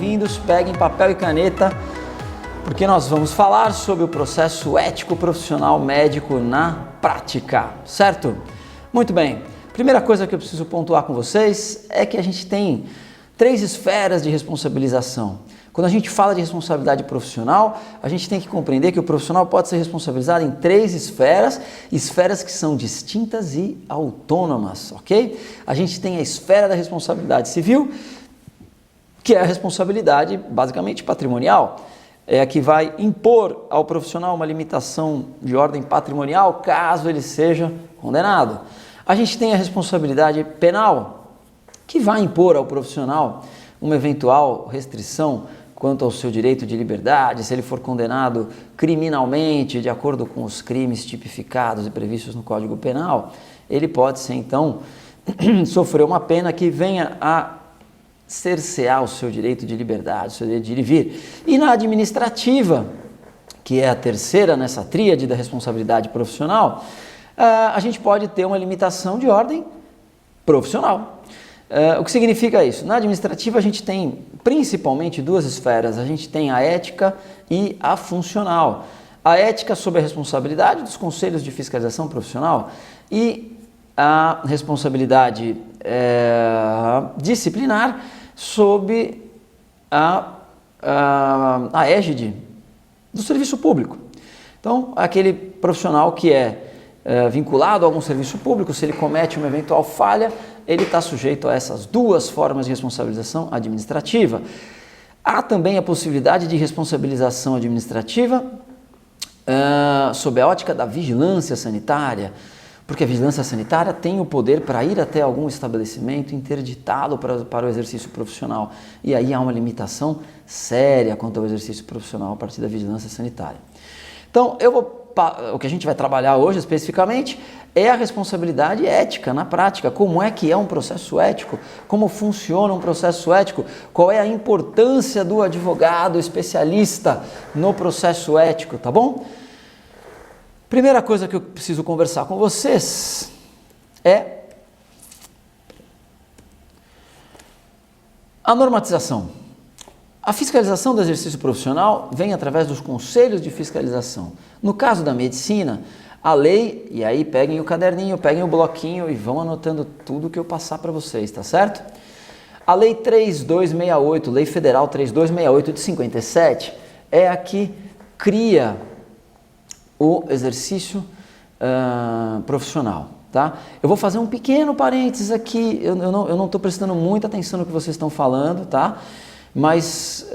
bem-vindos. Peguem papel e caneta, porque nós vamos falar sobre o processo ético profissional médico na prática, certo? Muito bem. Primeira coisa que eu preciso pontuar com vocês é que a gente tem 3 esferas de responsabilização. Quando a gente fala de responsabilidade profissional, a gente tem que compreender que o profissional pode ser responsabilizado em 3 esferas, esferas que são distintas e autônomas, ok? A gente tem a esfera da responsabilidade civil, que é a responsabilidade basicamente patrimonial, é a que vai impor ao profissional uma limitação de ordem patrimonial caso ele seja condenado. A gente tem a responsabilidade penal, que vai impor ao profissional uma eventual restrição quanto ao seu direito de liberdade, se ele for condenado criminalmente, de acordo com os crimes tipificados e previstos no Código Penal, ele pode ser, então, sofrer uma pena que venha a cercear o seu direito de liberdade, o seu direito de ir e vir. E na administrativa, que é a terceira nessa tríade da responsabilidade profissional, a gente pode ter uma limitação de ordem profissional. O que significa isso? Na administrativa a gente tem principalmente 2 esferas, a gente tem a ética e a funcional. A ética sob a responsabilidade dos conselhos de fiscalização profissional e a responsabilidade disciplinar sob a égide do serviço público. Então, aquele profissional que é vinculado a algum serviço público, se ele comete uma eventual falha, ele está sujeito a essas 2 formas de responsabilização administrativa. Há também a possibilidade de responsabilização administrativa sob a ótica da vigilância sanitária, porque a vigilância sanitária tem o poder para ir até algum estabelecimento, interditá-lo para o exercício profissional. E aí há uma limitação séria quanto ao exercício profissional a partir da vigilância sanitária. Então, o que a gente vai trabalhar hoje especificamente é a responsabilidade ética na prática. Como é que é um processo ético? Como funciona um processo ético? Qual é a importância do advogado especialista no processo ético, tá bom? Primeira coisa que eu preciso conversar com vocês é a normatização. A fiscalização do exercício profissional vem através dos conselhos de fiscalização. No caso da medicina, a lei, e aí peguem o caderninho, peguem o bloquinho e vão anotando tudo que eu passar para vocês, tá certo? A Lei 3268, Lei Federal 3268 de 57, é a que cria o exercício profissional, tá? Eu vou fazer um pequeno parênteses aqui, eu não estou prestando muita atenção no que vocês estão falando, tá? Mas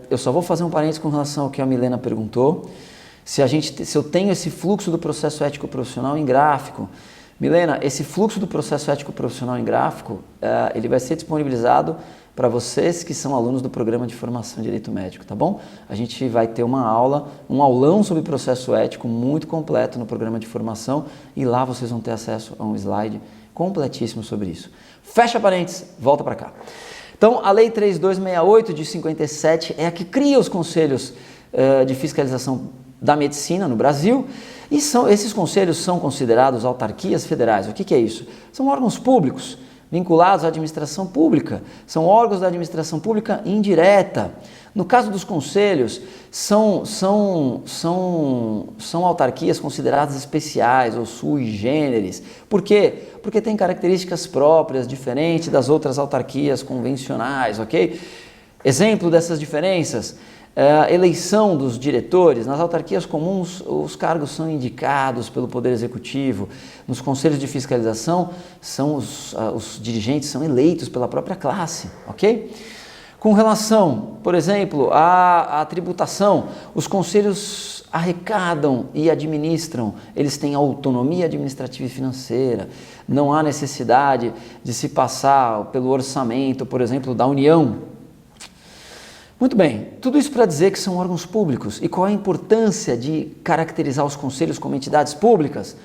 eu só vou fazer um parênteses com relação ao que a Milena perguntou. Se eu tenho esse fluxo do processo ético profissional em gráfico, Milena, esse fluxo do processo ético profissional em gráfico, ele vai ser disponibilizado para vocês que são alunos do programa de formação em Direito Médico, tá bom? A gente vai ter uma aula, um aulão sobre processo ético muito completo no programa de formação e lá vocês vão ter acesso a um slide completíssimo sobre isso. Fecha parênteses, volta para cá. Então, a Lei 3268 de 57 é a que cria os conselhos de fiscalização da medicina no Brasil e esses conselhos são considerados autarquias federais. O que é isso? São órgãos públicos vinculados à administração pública, são órgãos da administração pública indireta. No caso dos conselhos, são autarquias consideradas especiais ou sui generis. Por quê? Porque tem características próprias, diferentes das outras autarquias convencionais, ok? Exemplo dessas diferenças, a eleição dos diretores. Nas autarquias comuns, os cargos são indicados pelo Poder Executivo. Nos conselhos de fiscalização, os dirigentes são eleitos pela própria classe, ok? Com relação, por exemplo, à tributação, os conselhos arrecadam e administram, eles têm autonomia administrativa e financeira, não há necessidade de se passar pelo orçamento, por exemplo, da União. Muito bem, tudo isso para dizer que são órgãos públicos. E qual é a importância de caracterizar os conselhos como entidades públicas?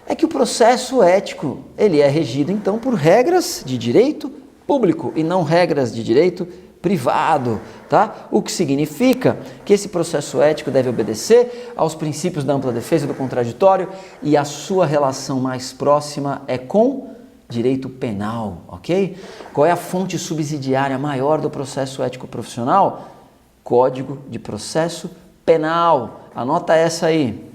É que o processo ético, ele é regido então por regras de direito público e não regras de direito privado, tá? O que significa que esse processo ético deve obedecer aos princípios da ampla defesa e do contraditório e a sua relação mais próxima é com Direito penal, ok? Qual é a fonte subsidiária maior do processo ético profissional? Código de Processo Penal. Anota essa aí.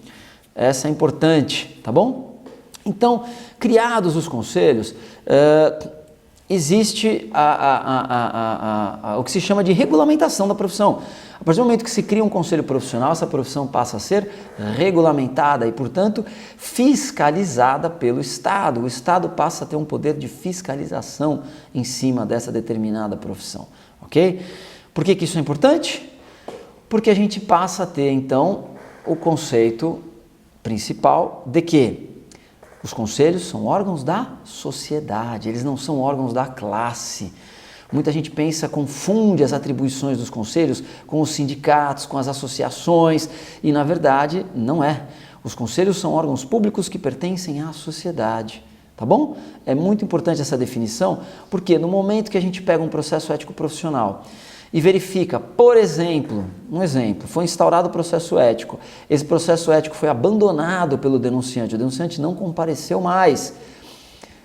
Essa é importante, tá bom? Então, criados os conselhos, existe o que se chama de regulamentação da profissão. A partir do momento que se cria um conselho profissional, essa profissão passa a ser regulamentada e, portanto, fiscalizada pelo Estado. O Estado passa a ter um poder de fiscalização em cima dessa determinada profissão, ok? Por que isso é importante? Porque a gente passa a ter, então, o conceito principal de que os conselhos são órgãos da sociedade, eles não são órgãos da classe. Muita gente confunde as atribuições dos conselhos com os sindicatos, com as associações, e na verdade não é. Os conselhos são órgãos públicos que pertencem à sociedade, tá bom? É muito importante essa definição, porque no momento que a gente pega um processo ético profissional e verifica, por exemplo, foi instaurado o processo ético, esse processo ético foi abandonado pelo denunciante, o denunciante não compareceu mais,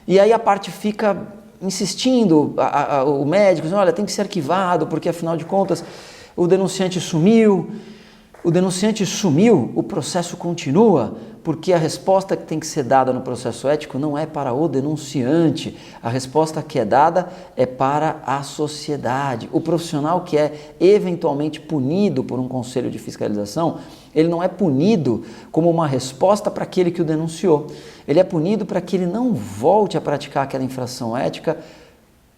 e aí a parte fica insistindo, o médico diz, olha, tem que ser arquivado, porque afinal de contas o denunciante sumiu, o processo continua, porque a resposta que tem que ser dada no processo ético não é para o denunciante, a resposta que é dada é para a sociedade. O profissional que é eventualmente punido por um conselho de fiscalização, ele não é punido como uma resposta para aquele que o denunciou, ele é punido para que ele não volte a praticar aquela infração ética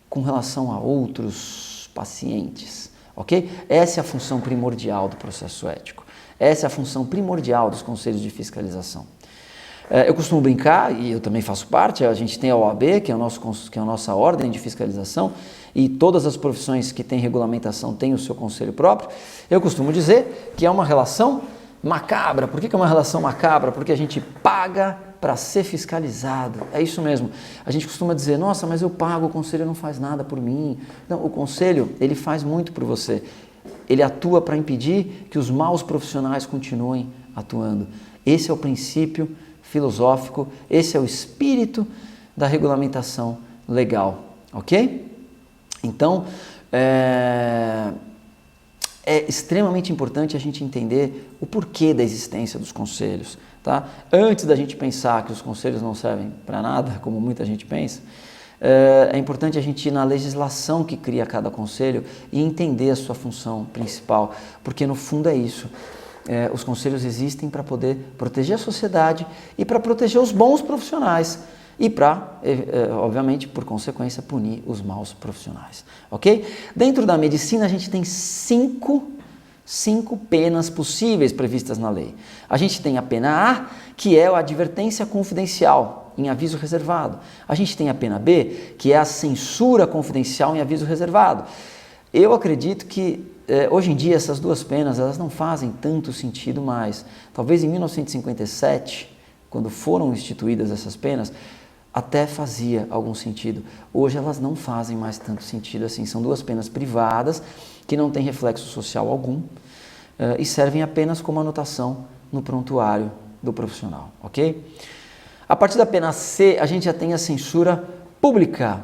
com relação a outros pacientes. Ok? Essa é a função primordial do processo ético. Essa é a função primordial dos conselhos de fiscalização. Eu costumo brincar, e eu também faço parte, a gente tem a OAB, que é a nossa ordem de fiscalização, e todas as profissões que têm regulamentação têm o seu conselho próprio. Eu costumo dizer que é uma relação macabra. Por que é uma relação macabra? Porque a gente paga para ser fiscalizado. É isso mesmo. A gente costuma dizer, nossa, mas eu pago, o conselho não faz nada por mim. Não, o conselho, ele faz muito por você. Ele atua para impedir que os maus profissionais continuem atuando. Esse é o princípio filosófico, esse é o espírito da regulamentação legal, ok? Então, é extremamente importante a gente entender o porquê da existência dos conselhos. Tá? Antes da gente pensar que os conselhos não servem para nada, como muita gente pensa, é importante a gente ir na legislação que cria cada conselho e entender a sua função principal, porque no fundo é isso. Os conselhos existem para poder proteger a sociedade e para proteger os bons profissionais e para, obviamente, por consequência, punir os maus profissionais. Ok? Dentro da medicina, a gente tem cinco penas possíveis previstas na lei. A gente tem a pena A, que é a advertência confidencial em aviso reservado. A gente tem a pena B, que é a censura confidencial em aviso reservado. Eu acredito que hoje em dia essas duas penas elas não fazem tanto sentido mais. Talvez em 1957, quando foram instituídas essas penas, até fazia algum sentido. Hoje elas não fazem mais tanto sentido assim. São duas penas privadas que não têm reflexo social algum e servem apenas como anotação no prontuário do profissional, ok? A partir da pena C, a gente já tem a censura pública.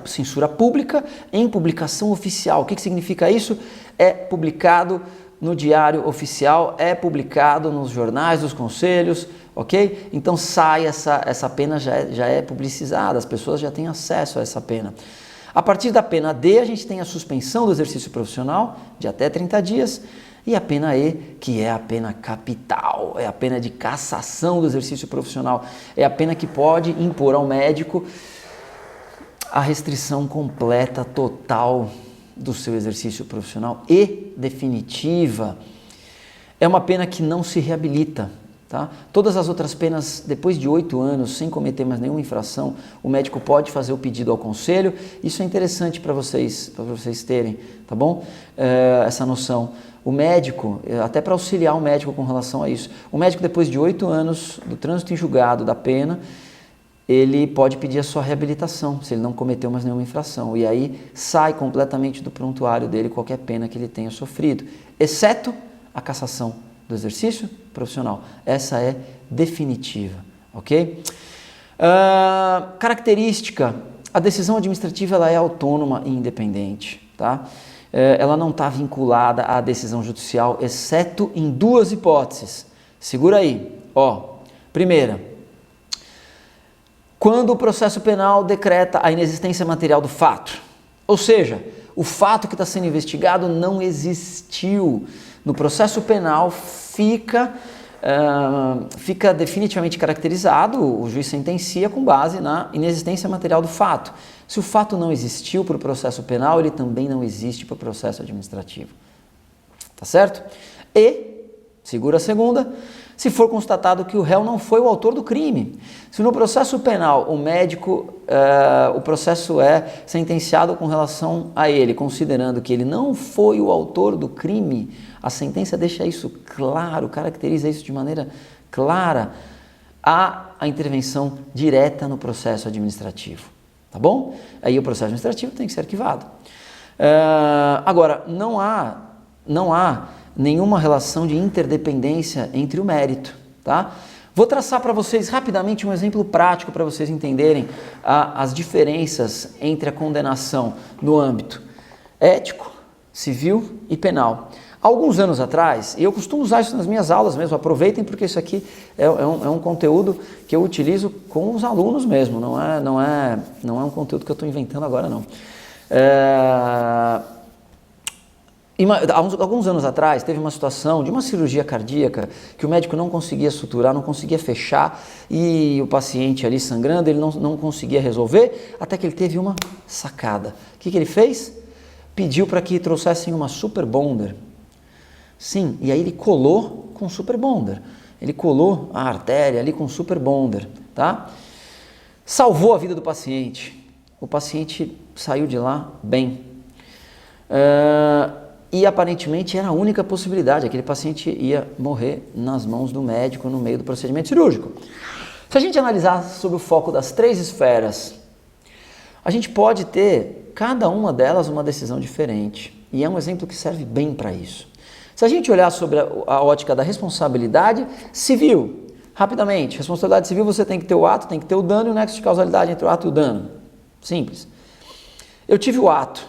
Censura pública em publicação oficial. O que significa isso? É publicado no diário oficial, é publicado nos jornais dos conselhos, ok? Então sai essa pena já é publicizada, as pessoas já têm acesso a essa pena. A partir da pena D, a gente tem a suspensão do exercício profissional de até 30 dias e a pena E, que é a pena capital, é a pena de cassação do exercício profissional, é a pena que pode impor ao médico a restrição completa, total do seu exercício profissional e definitiva. É uma pena que não se reabilita. Tá? Todas as outras penas, depois de 8 anos, sem cometer mais nenhuma infração, o médico pode fazer o pedido ao conselho. Isso é interessante para vocês terem, tá bom? Essa noção. O médico, até para auxiliar o médico com relação a isso, o médico depois de 8 anos do trânsito em julgado da pena, ele pode pedir a sua reabilitação, se ele não cometeu mais nenhuma infração. E aí sai completamente do prontuário dele qualquer pena que ele tenha sofrido, exceto a cassação do exercício profissional. Essa é definitiva, ok? Característica, a decisão administrativa ela é autônoma e independente, tá? Ela não está vinculada à decisão judicial, exceto em duas hipóteses. Segura aí, ó. Primeira, quando o processo penal decreta a inexistência material do fato, ou seja, o fato que está sendo investigado não existiu. No processo penal fica definitivamente caracterizado, o juiz sentencia com base na inexistência material do fato. Se o fato não existiu para o processo penal, ele também não existe para o processo administrativo. Tá certo? E, segura a segunda, se for constatado que o réu não foi o autor do crime. Se no processo penal o médico, o processo é sentenciado com relação a ele, considerando que ele não foi o autor do crime, a sentença deixa isso claro, caracteriza isso de maneira clara, há a intervenção direta no processo administrativo. Tá bom? Aí o processo administrativo tem que ser arquivado. Agora, não há nenhuma relação de interdependência entre o mérito, tá? Vou traçar para vocês rapidamente um exemplo prático para vocês entenderem as diferenças entre a condenação no âmbito ético, civil e penal. Há alguns anos atrás, e eu costumo usar isso nas minhas aulas mesmo, aproveitem porque isso aqui é um conteúdo que eu utilizo com os alunos mesmo, não é um conteúdo que eu estou inventando agora não. Alguns anos atrás, teve uma situação de uma cirurgia cardíaca que o médico não conseguia suturar, não conseguia fechar e o paciente ali sangrando, ele não conseguia resolver, até que ele teve uma sacada. O que ele fez? Pediu para que trouxessem uma super bonder. Sim, e aí ele colou com super bonder. Ele colou a artéria ali com super bonder, tá? Salvou a vida do paciente. O paciente saiu de lá bem. E aparentemente era a única possibilidade, aquele paciente ia morrer nas mãos do médico no meio do procedimento cirúrgico. Se a gente analisar sob o foco das três esferas, a gente pode ter, cada uma delas, uma decisão diferente. E é um exemplo que serve bem para isso. Se a gente olhar sobre a ótica da responsabilidade civil, rapidamente, responsabilidade civil você tem que ter o ato, tem que ter o dano e o nexo de causalidade entre o ato e o dano. Simples. Eu tive o ato.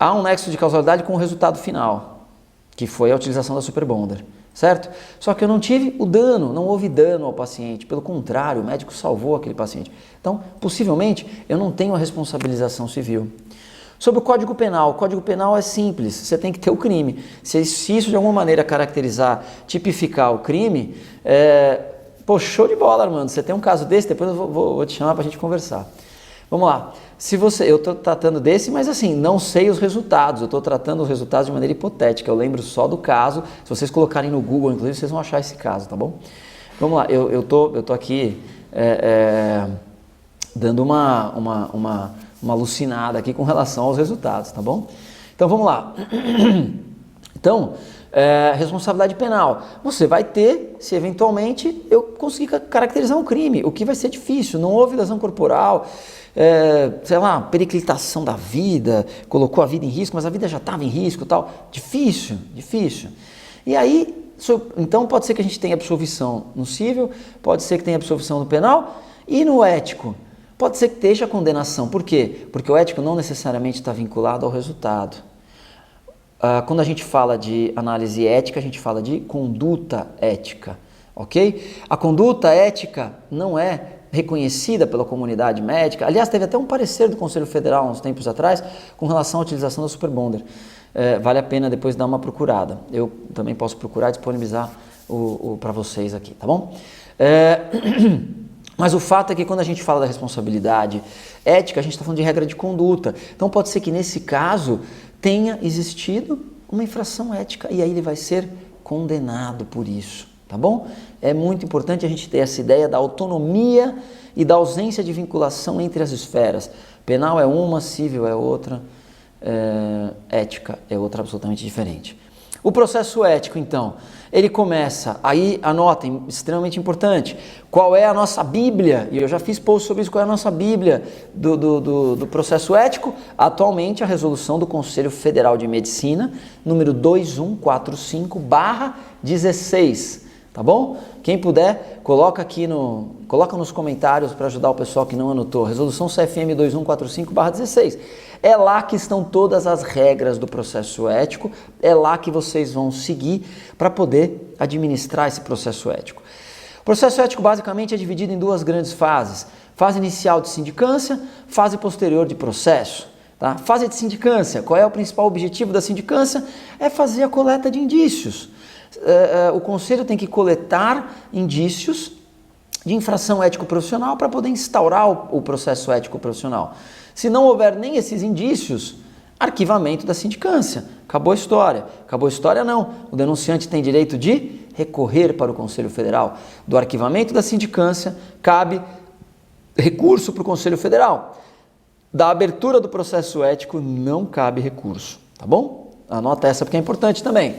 Há um nexo de causalidade com o resultado final, que foi a utilização da superbonder, certo? Só que eu não tive o dano, não houve dano ao paciente, pelo contrário, o médico salvou aquele paciente. Então, possivelmente, eu não tenho a responsabilização civil. Sobre o Código Penal é simples, você tem que ter o crime. Se isso de alguma maneira caracterizar, tipificar o crime, pô, show de bola, Armando, você tem um caso desse, depois eu vou te chamar para a gente conversar. Vamos lá, eu estou tratando desse, mas assim, não sei os resultados, eu estou tratando os resultados de maneira hipotética, eu lembro só do caso, se vocês colocarem no Google, inclusive, vocês vão achar esse caso, tá bom? Vamos lá, eu tô aqui dando uma alucinada aqui com relação aos resultados, tá bom? Então vamos lá. Então, responsabilidade penal. Você vai ter, se eventualmente eu conseguir caracterizar um crime, o que vai ser difícil, não houve lesão corporal, sei lá, periclitação da vida, colocou a vida em risco, mas a vida já estava em risco e tal. Difícil. E aí, então pode ser que a gente tenha absolvição no civil, pode ser que tenha absolvição no penal e no ético. Pode ser que esteja condenação. Por quê? Porque o ético não necessariamente está vinculado ao resultado. Quando a gente fala de análise ética, a gente fala de conduta ética, ok? A conduta ética não é reconhecida pela comunidade médica. Aliás, teve até um parecer do Conselho Federal, uns tempos atrás, com relação à utilização da superbonder. Vale a pena depois dar uma procurada. Eu também posso procurar e disponibilizar para vocês aqui, tá bom? Mas o fato é que quando a gente fala da responsabilidade ética, a gente está falando de regra de conduta. Então pode ser que nesse caso tenha existido uma infração ética e aí ele vai ser condenado por isso, tá bom? É muito importante a gente ter essa ideia da autonomia e da ausência de vinculação entre as esferas. Penal é uma, civil é outra, ética é outra absolutamente diferente. O processo ético, então, ele começa, aí anotem, extremamente importante, qual é a nossa Bíblia, e eu já fiz post sobre isso, qual é a nossa Bíblia do processo ético, atualmente a resolução do Conselho Federal de Medicina, número 2145/16, tá bom? Quem puder, coloca nos comentários para ajudar o pessoal que não anotou. Resolução CFM 2145/16. É lá que estão todas as regras do processo ético, é lá que vocês vão seguir para poder administrar esse processo ético. O processo ético basicamente é dividido em duas grandes fases. Fase inicial de sindicância, fase posterior de processo. Tá? Fase de sindicância, qual é o principal objetivo da sindicância? É fazer a coleta de indícios. O conselho tem que coletar indícios de infração ético-profissional para poder instaurar o processo ético-profissional. Se não houver nem esses indícios, arquivamento da sindicância. Acabou a história. Acabou a história não. O denunciante tem direito de recorrer para o Conselho Federal. Do arquivamento da sindicância, cabe recurso para o Conselho Federal. Da abertura do processo ético, não cabe recurso. Tá bom? Anota essa porque é importante também.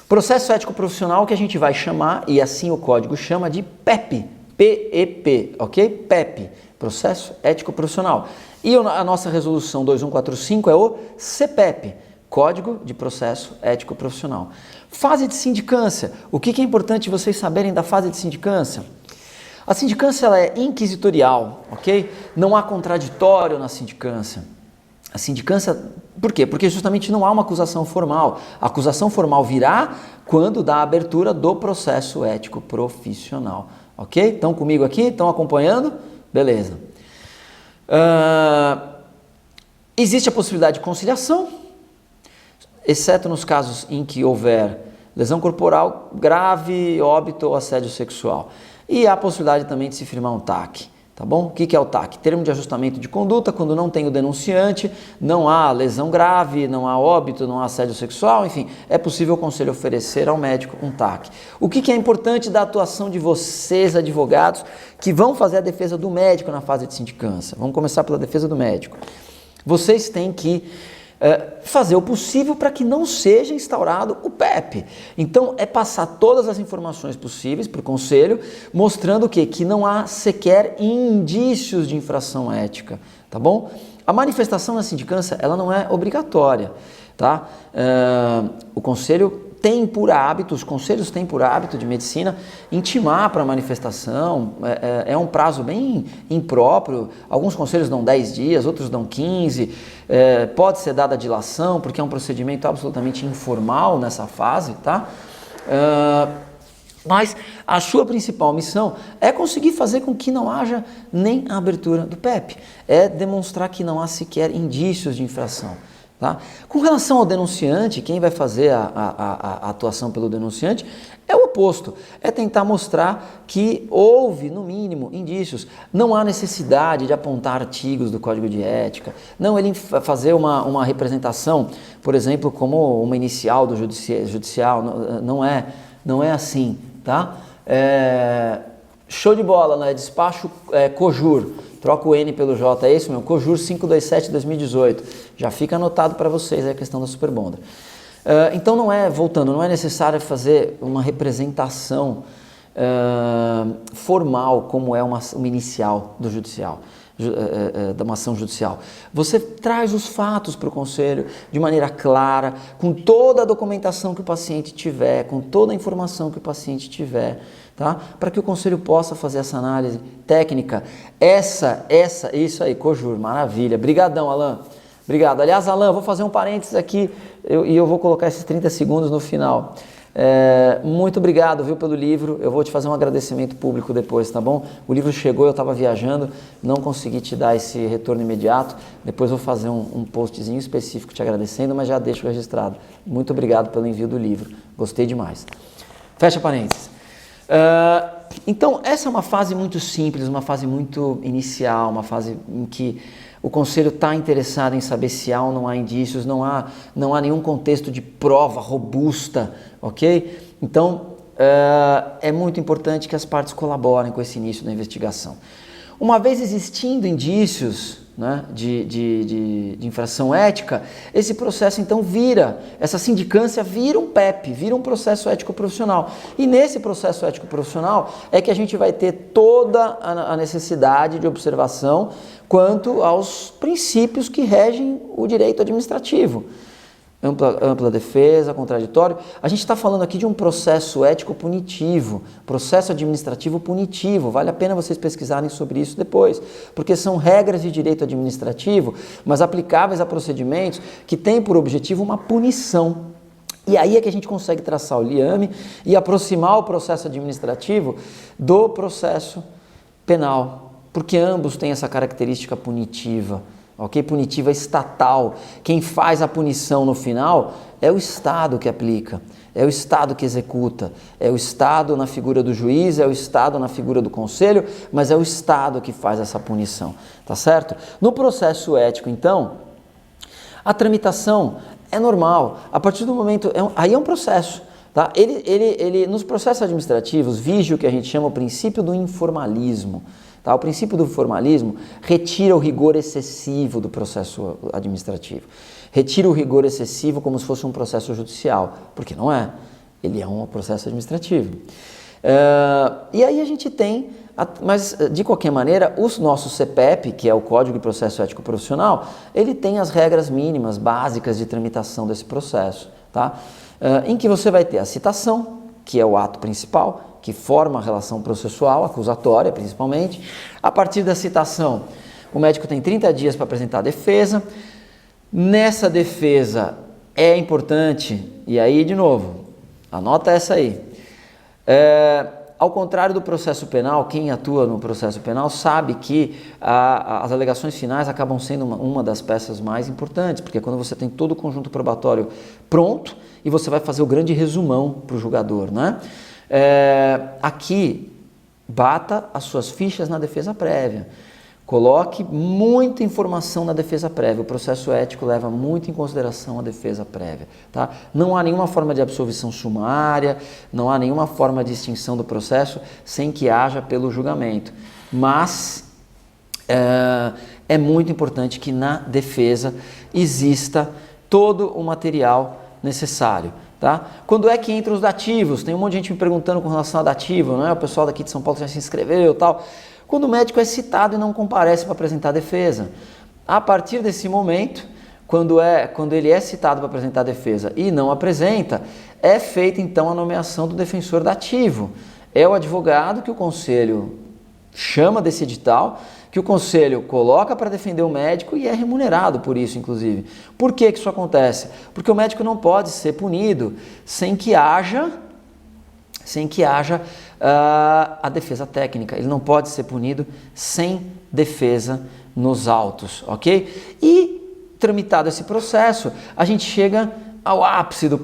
Processo ético profissional que a gente vai chamar, e assim o código chama, de PEP. P-E-P, ok? PEP, Processo Ético Profissional. E a nossa resolução 2145 é o CPEP, Código de Processo Ético Profissional. Fase de sindicância. O que é importante vocês saberem da fase de sindicância? A sindicância ela é inquisitorial, ok? Não há contraditório na sindicância. A sindicância, por quê? Porque justamente não há uma acusação formal. A acusação formal virá quando dá a abertura do processo ético profissional, ok? Estão comigo aqui? Estão acompanhando? Beleza. Existe a possibilidade de conciliação, exceto nos casos em que houver lesão corporal grave, óbito ou assédio sexual. E há a possibilidade também de se firmar um TAC. Tá bom? O que é o TAC? Termo de ajustamento de conduta, quando não tem o denunciante, não há lesão grave, não há óbito, não há assédio sexual, enfim, é possível o conselho oferecer ao médico um TAC. O que é importante da atuação de vocês, advogados, que vão fazer a defesa do médico na fase de sindicância? Vamos começar pela defesa do médico. Vocês têm que fazer o possível para que não seja instaurado o PEP. Então, é passar todas as informações possíveis para o conselho, mostrando o quê? Que não há sequer indícios de infração ética, tá bom? A manifestação na sindicância, ela não é obrigatória, tá? O conselho tem por hábito, os conselhos têm por hábito de medicina intimar para a manifestação, é um prazo bem impróprio, alguns conselhos dão 10 dias, outros dão 15, pode ser dada dilação, porque é um procedimento absolutamente informal nessa fase, tá? Mas a sua principal missão é conseguir fazer com que não haja nem a abertura do PEP, é demonstrar que não há sequer indícios de infração. Tá? Com relação ao denunciante, quem vai fazer a atuação pelo denunciante é o oposto, é tentar mostrar que houve, no mínimo, indícios. Não há necessidade de apontar artigos do Código de Ética, não ele fazer uma representação, por exemplo, como uma inicial do judicial, não é assim, tá? Show de bola, né? Despacho COJUR. Troca o N pelo J, é isso mesmo? COJUR 527/2018. Já fica anotado para vocês a questão da Superbonder. Então não é necessário fazer uma representação formal como é uma inicial do judicial, da uma ação judicial. Você traz os fatos para o conselho de maneira clara, com toda a documentação que o paciente tiver, com toda a informação que o paciente tiver, tá? Para que o conselho possa fazer essa análise técnica. Isso aí, COJUR, maravilha. Brigadão, Alan. Obrigado. Aliás, Alan, vou fazer um parênteses aqui e eu vou colocar esses 30 segundos no final. Muito obrigado, viu, pelo livro. Eu vou te fazer um agradecimento público depois, tá bom? O livro chegou, eu estava viajando, não consegui te dar esse retorno imediato. Depois vou fazer um postzinho específico te agradecendo, mas já deixo registrado. Muito obrigado pelo envio do livro. Gostei demais. Fecha parênteses. Então, essa é uma fase muito simples, uma fase muito inicial, uma fase em que o conselho está interessado em saber se há ou não há indícios, não há nenhum contexto de prova robusta, ok? Então, é muito importante que as partes colaborem com esse início da investigação. Uma vez existindo indícios, né, de infração ética, esse processo então essa sindicância vira um PEP, vira um processo ético profissional. E nesse processo ético profissional é que a gente vai ter toda a necessidade de observação quanto aos princípios que regem o direito administrativo. ampla defesa, contraditório. A gente está falando aqui de um processo ético punitivo, processo administrativo punitivo. Vale a pena vocês pesquisarem sobre isso depois, porque são regras de direito administrativo, mas aplicáveis a procedimentos que têm por objetivo uma punição. E aí é que a gente consegue traçar o liame e aproximar o processo administrativo do processo penal, porque ambos têm essa característica punitiva. Ok? Punitiva estatal. Quem faz a punição no final é o Estado que aplica, é o Estado que executa, é o Estado na figura do juiz, é o Estado na figura do conselho, mas é o Estado que faz essa punição, tá certo? No processo ético, então, a tramitação é normal, a partir do momento, aí é um processo, tá? Nos processos administrativos, vige o que a gente chama o princípio do informalismo. Tá? O princípio do formalismo retira o rigor excessivo do processo administrativo. Retira o rigor excessivo como se fosse um processo judicial, porque não é. Ele é um processo administrativo. E aí a gente tem, mas de qualquer maneira, o nosso CPEP, que é o Código de Processo Ético Profissional, ele tem as regras mínimas, básicas de tramitação desse processo, tá? Em que você vai ter a citação, que é o ato principal, que forma a relação processual, acusatória principalmente. A partir da citação, o médico tem 30 dias para apresentar a defesa. Nessa defesa é importante, e aí de novo, anota essa aí. Ao contrário do processo penal, quem atua no processo penal sabe que as alegações finais acabam sendo uma das peças mais importantes, porque é quando você tem todo o conjunto probatório pronto e você vai fazer o grande resumão para o julgador, né? Aqui, bata as suas fichas na defesa prévia. Coloque muita informação na defesa prévia. O processo ético leva muito em consideração a defesa prévia. Tá? Não há nenhuma forma de absolvição sumária, não há nenhuma forma de extinção do processo sem que haja pelo julgamento. Mas é muito importante que na defesa exista todo o material necessário. Tá? Quando é que entram os dativos? Tem um monte de gente me perguntando com relação a dativo, não é? O pessoal daqui de São Paulo já se inscreveu e tal. Quando o médico é citado e não comparece para apresentar a defesa. A partir desse momento, quando ele é citado para apresentar a defesa e não apresenta, é feita então a nomeação do defensor dativo. É o advogado que o conselho chama desse edital, que o conselho coloca para defender o médico e é remunerado por isso, inclusive. Por que isso acontece? Porque o médico não pode ser punido sem que haja a defesa técnica. Ele não pode ser punido sem defesa nos autos, ok? E, tramitado esse processo, a gente chega ao ápice do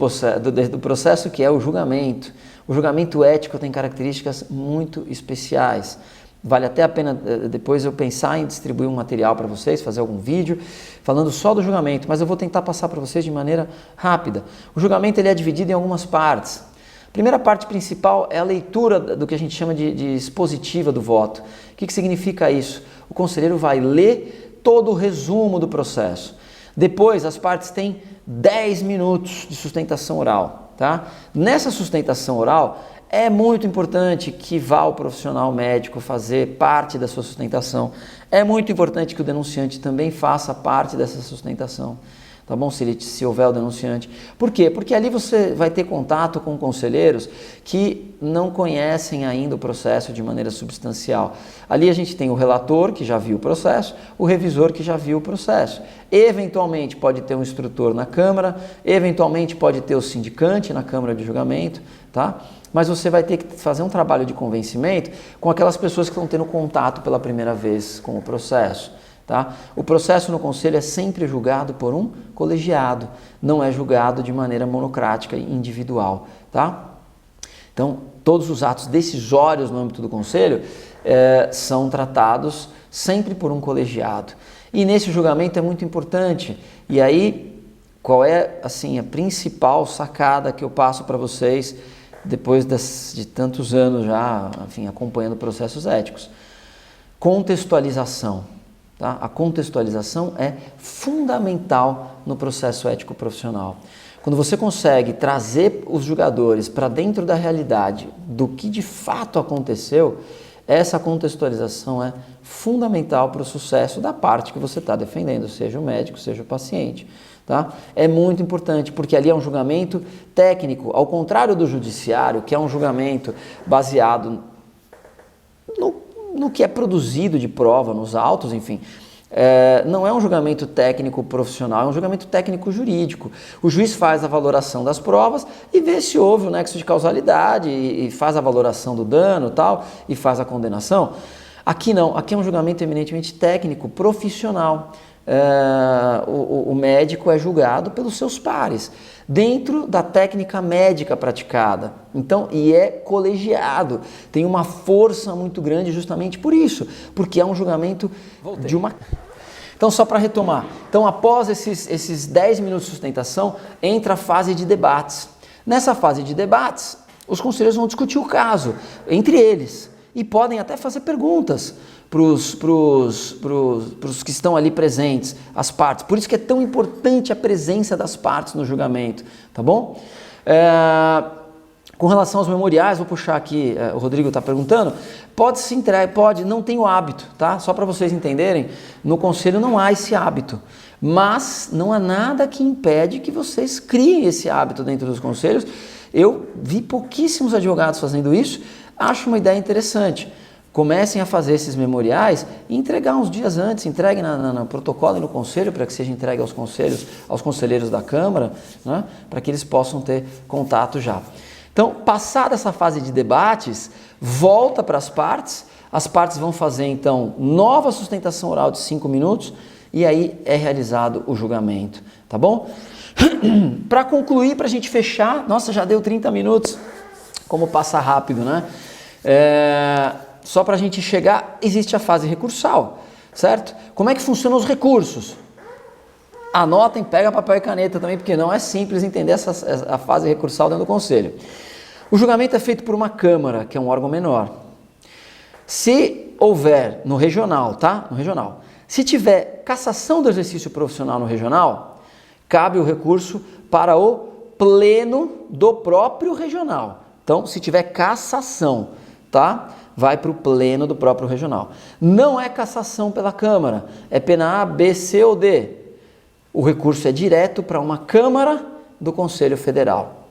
processo, que é o julgamento. O julgamento ético tem características muito especiais. Vale até a pena depois eu pensar em distribuir um material para vocês, fazer algum vídeo falando só do julgamento, mas eu vou tentar passar para vocês de maneira rápida. O julgamento ele é dividido em algumas partes. A primeira parte principal é a leitura do que a gente chama de expositiva do voto. O que significa isso? O conselheiro vai ler todo o resumo do processo. Depois as partes têm 10 minutos de sustentação oral. Tá? Nessa sustentação oral, é muito importante que vá o profissional médico fazer parte da sua sustentação. É muito importante que o denunciante também faça parte dessa sustentação. Tá bom? Se houver o denunciante. Por quê? Porque ali você vai ter contato com conselheiros que não conhecem ainda o processo de maneira substancial. Ali a gente tem o relator, que já viu o processo, o revisor, que já viu o processo. Eventualmente pode ter um instrutor na Câmara, eventualmente pode ter o sindicante na Câmara de Julgamento, tá? Mas você vai ter que fazer um trabalho de convencimento com aquelas pessoas que estão tendo contato pela primeira vez com o processo. Tá? O processo no conselho é sempre julgado por um colegiado, não é julgado de maneira monocrática e individual. Tá? Então, todos os atos decisórios no âmbito do conselho são tratados sempre por um colegiado. E nesse julgamento é muito importante. E aí, qual é assim, a principal sacada que eu passo para vocês depois de tantos anos já, enfim, acompanhando processos éticos? Contextualização. Tá? A contextualização é fundamental no processo ético profissional. Quando você consegue trazer os julgadores para dentro da realidade do que de fato aconteceu, essa contextualização é fundamental para o sucesso da parte que você está defendendo, seja o médico, seja o paciente. Tá? É muito importante, porque ali é um julgamento técnico, ao contrário do judiciário, que é um julgamento baseado no que é produzido de prova, nos autos, enfim. Não é um julgamento técnico profissional, é um julgamento técnico jurídico. O juiz faz a valoração das provas e vê se houve o nexo de causalidade e faz a valoração do dano tal, e faz a condenação. Aqui não, aqui é um julgamento eminentemente técnico, profissional. O médico é julgado pelos seus pares, dentro da técnica médica praticada. Então, e é colegiado, tem uma força muito grande justamente por isso, porque é um julgamento de uma... Então, só para retomar, então após esses 10 minutos de sustentação, entra a fase de debates. Nessa fase de debates, os conselheiros vão discutir o caso entre eles e podem até fazer perguntas para os que estão ali presentes, as partes. Por isso que é tão importante a presença das partes no julgamento, tá bom? Com relação aos memoriais, vou puxar aqui, o Rodrigo está perguntando, pode-se entregar, pode, não tem o hábito, tá? Só para vocês entenderem, no conselho não há esse hábito, mas não há nada que impede que vocês criem esse hábito dentro dos conselhos. Eu vi pouquíssimos advogados fazendo isso, acho uma ideia interessante. Comecem a fazer esses memoriais e entregar uns dias antes, entreguem no protocolo e no conselho, para que seja entregue aos conselheiros da Câmara, né, para que eles possam ter contato já. Então, passada essa fase de debates, volta para as partes vão fazer então nova sustentação oral de 5 minutos e aí é realizado o julgamento, tá bom? Para concluir, para a gente fechar, nossa, já deu 30 minutos, como passa rápido, né? Só para a gente chegar, existe a fase recursal, certo? Como é que funcionam os recursos? Anotem, pega papel e caneta também, porque não é simples entender a fase recursal dentro do conselho. O julgamento é feito por uma Câmara, que é um órgão menor. Se houver, no regional, tá? No regional. Se tiver cassação do exercício profissional no regional, cabe o recurso para o pleno do próprio regional. Então, se tiver cassação, tá? Vai para o pleno do próprio regional. Não é cassação pela Câmara, é pena A, B, C ou D. O recurso é direto para uma Câmara do Conselho Federal.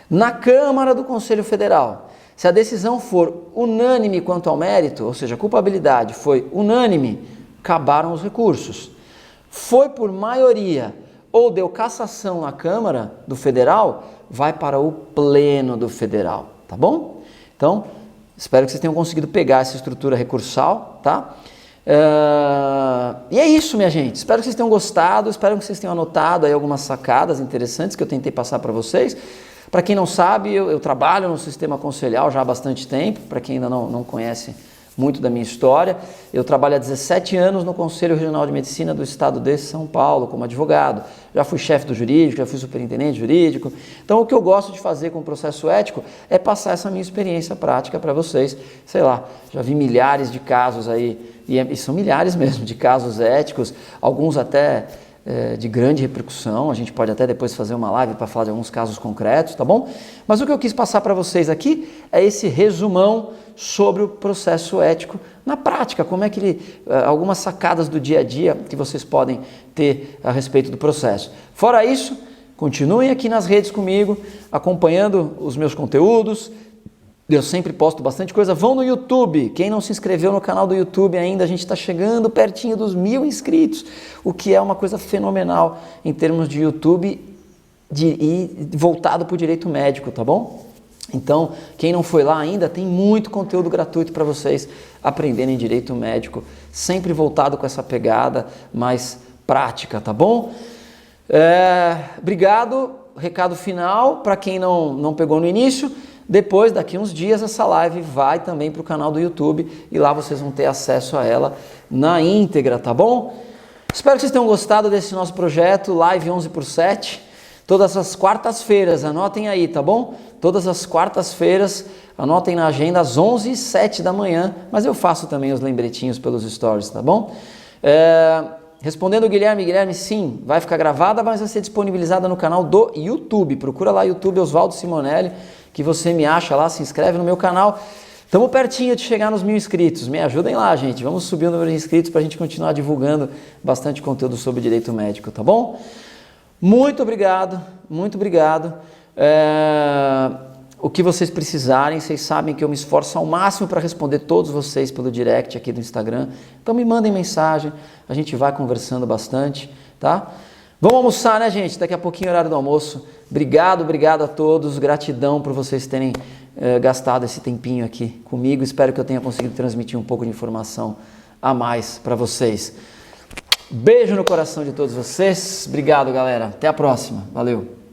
Na Câmara do Conselho Federal, se a decisão for unânime quanto ao mérito, ou seja, a culpabilidade foi unânime, acabaram os recursos. Foi por maioria ou deu cassação na Câmara do Federal, vai para o pleno do Federal, tá bom? Então, espero que vocês tenham conseguido pegar essa estrutura recursal, tá? E é isso, minha gente. Espero que vocês tenham gostado, espero que vocês tenham anotado aí algumas sacadas interessantes que eu tentei passar para vocês. Para quem não sabe, eu trabalho no sistema conselhal já há bastante tempo, para quem ainda não conhece muito da minha história. Eu trabalho há 17 anos no Conselho Regional de Medicina do Estado de São Paulo como advogado. Já fui chefe do jurídico, já fui superintendente jurídico. Então, o que eu gosto de fazer com o processo ético é passar essa minha experiência prática para vocês. Sei lá, já vi milhares de casos aí, e são milhares mesmo de casos éticos, alguns até de grande repercussão. A gente pode até depois fazer uma live para falar de alguns casos concretos, tá bom? Mas o que eu quis passar para vocês aqui é esse resumão sobre o processo ético na prática, como é que algumas sacadas do dia a dia que vocês podem ter a respeito do processo. Fora isso, continuem aqui nas redes comigo, acompanhando os meus conteúdos. Eu sempre posto bastante coisa. Vão no YouTube. Quem não se inscreveu no canal do YouTube ainda, a gente está chegando pertinho dos 1000 inscritos, o que é uma coisa fenomenal em termos de YouTube e voltado para o direito médico, tá bom? Então, quem não foi lá ainda, tem muito conteúdo gratuito para vocês aprenderem direito médico, sempre voltado com essa pegada mais prática, tá bom? Obrigado. Recado final para quem não pegou no início. Depois, daqui uns dias, essa live vai também para o canal do YouTube e lá vocês vão ter acesso a ela na íntegra, tá bom? Espero que vocês tenham gostado desse nosso projeto, Live 11x7. Todas as quartas-feiras, anotem aí, tá bom? Todas as quartas-feiras, anotem na agenda às 11h07 da manhã, mas eu faço também os lembretinhos pelos stories, tá bom? Respondendo o Guilherme, sim, vai ficar gravada, mas vai ser disponibilizada no canal do YouTube. Procura lá YouTube Oswaldo Simonelli, que você me acha lá, se inscreve no meu canal. Estamos pertinho de chegar nos 1000 inscritos. Me ajudem lá, gente. Vamos subir o número de inscritos para a gente continuar divulgando bastante conteúdo sobre direito médico, tá bom? Muito obrigado, muito obrigado. O que vocês precisarem, vocês sabem que eu me esforço ao máximo para responder todos vocês pelo direct aqui do Instagram. Então me mandem mensagem, a gente vai conversando bastante, tá? Vamos almoçar, né, gente? Daqui a pouquinho é horário do almoço. Obrigado a todos, gratidão por vocês terem gastado esse tempinho aqui comigo. Espero que eu tenha conseguido transmitir um pouco de informação a mais para vocês. Beijo no coração de todos vocês. Obrigado, galera. Até a próxima. Valeu.